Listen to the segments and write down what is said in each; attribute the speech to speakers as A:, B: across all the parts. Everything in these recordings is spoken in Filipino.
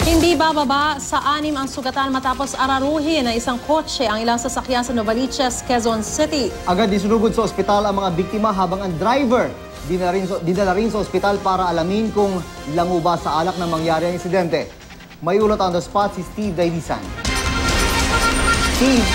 A: Hindi bababa sa 6 ang sugatan matapos araruhin ng isang kotse ang ilang sasakyan sa Novaliches, Quezon City.
B: Agad isinugod sa ospital ang mga biktima habang ang driver dinala rin sa ospital para alamin kung lango ba sa alak na mangyari ang insidente. May ulat on the spot si Steve Dailisan. Steve.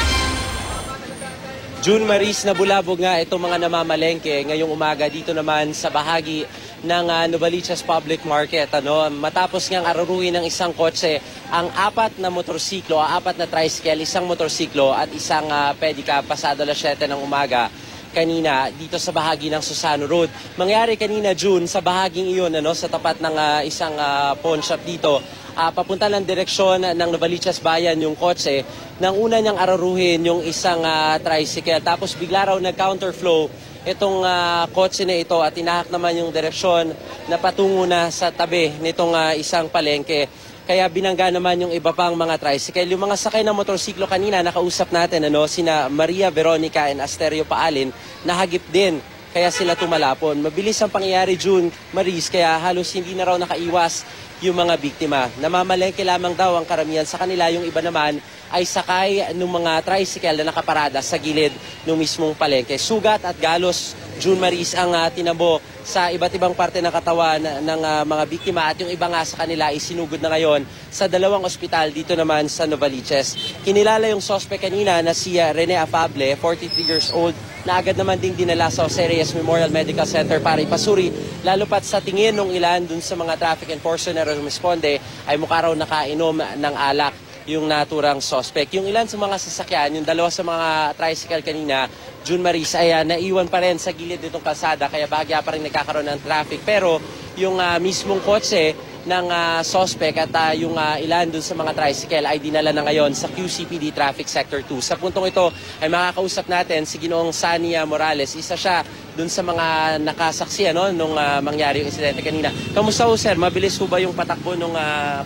C: June Maris, nabulabog nga itong mga namamalengke ngayong umaga dito naman sa bahagi ng Novaliches Public Market. Matapos ngang araruhin ng isang kotse ang 4 na motorsiklo, 4 na tricycle, isang motorsiklo at isang pedicab pasado alas 7 ng umaga kanina dito sa bahagi ng Susano Road. Mangyari kanina June sa bahaging iyon sa tapat ng isang pawn shop dito. Papunta ng direksyon ng Novaliches Bayan yung kotse. Nang una niyang araruhin yung isang tricycle. Tapos bigla raw nag-counterflow itong kotse na ito at tinahak naman yung direksyon na patungo na sa tabi nitong isang palengke. Kaya binangga naman yung iba pang mga tricycle. Yung mga sakay ng motorsiklo kanina, nakausap natin, sina Maria Veronica and Asterio Paalin, nahagip din. Kaya sila tumalapon. Mabilis ang pangyayari June, Maris, kaya halos hindi na raw nakaiwas yung mga biktima. Namamalengke lamang daw ang karamihan sa kanila, yung iba naman ay sakay ng mga tricycle na nakaparada sa gilid ng mismong palengke. Sugat at galos, June Maris, ang tinabo sa iba't ibang parte ng katawan ng mga biktima at yung iba nga sa kanila ay sinugod na ngayon sa 2 ospital dito naman sa Novaliches. Kinilala yung suspect kanina na si Rene Afable, 43 years old, na agad naman ding dinala sa Jose Reyes Memorial Medical Center para ipasuri. Lalo pat sa tingin ng ilan dun sa mga traffic enforcer na responde ay mukha raw nakainom ng alak yung naturang suspect. Yung ilan sa mga sasakyan, yung 2 sa mga tricycle kanina, June Maris, ay naiwan pa rin sa gilid nitong kalsada kaya bahagya pa rin nagkakaroon ng traffic. Pero yung mismong kotse ng suspect at yung ilan dun sa mga tricycle ay dinala na ngayon sa QCPD Traffic Sector 2. Sa puntong ito ay makakausap natin si Ginoong Sania Morales. Isa siya dun sa mga nakasaksi nung mangyari yung insidente kanina. Kamusta ho, sir? Mabilis ho ba yung patakbo nung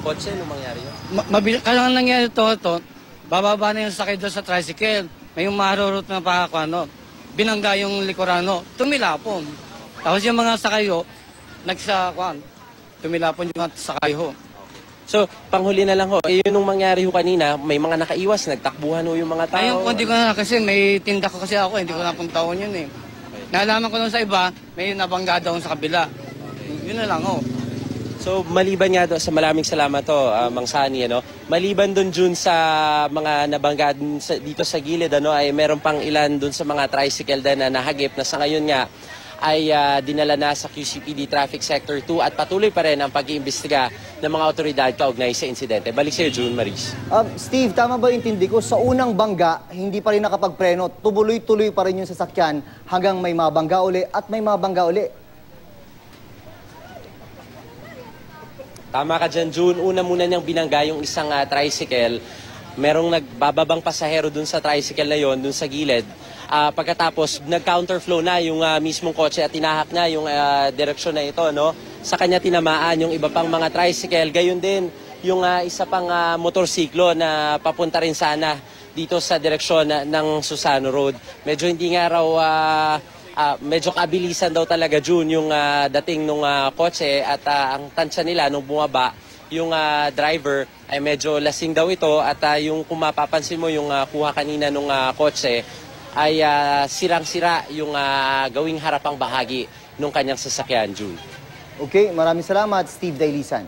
C: kotse nung mangyari yun?
D: Mabilis. Kaya nangyari ito, bababa na yung sakay doon sa tricycle. May yung marurot na pa ako, binangga yung likurano, tumilapon. Tapos yung mga sakay ho, tumilapon yung sakay ho.
C: So, panghuli na lang ho, yun nung mangyari ho kanina, may mga nakaiwas, nagtakbuhan ho yung mga tao.
D: Ayun, hindi ko na kasi, may tinda ko kasi ako, hindi ko na puntaon yun eh. Nalaman ko lang sa iba, may nabangga daw sa kabila. Yun na lang ho.
C: So, maliban nga sa maraming salamat to, Mang Sani, maliban dun June sa mga nabangga dito sa gilid, ay meron pang ilan dun sa mga tricycle din na nahagip na sa ngayon nga ay dinala na sa QCPD Traffic Sector 2 at patuloy pa rin ang pag-iimbestiga ng mga otoridad kaugnay sa insidente. Balik sa'yo, June Maris.
B: Steve, tama ba intindi ko? Sa unang bangga, hindi pa rin nakapagpreno. Tuloy-tuloy pa rin yung sasakyan hanggang may mabangga uli at may mabangga uli.
C: Tama ka dyan, June. Una muna niyang binangga yung isang tricycle. Merong nagbababang pasahero dun sa tricycle na yon, dun sa gilid. Pagkatapos, nag-counterflow na yung mismong kotse at tinahak na yung direksyon na ito. Sa kanya tinamaan yung iba pang mga tricycle. Gayon din yung isa pang motorsiklo na papunta rin sana dito sa direksyon ng Susano Road. Medyo hindi nga raw... medyo kabilisan daw talaga June yung dating nung kotse at ang tansya nila nung bumaba yung driver ay medyo lasing daw ito at yung kung mapapansin mo yung kuha kanina nung kotse ay sirang-sira yung gawing harapang bahagi nung kanyang sasakyan, June.
B: Okay, maraming salamat, Steve Dailisan.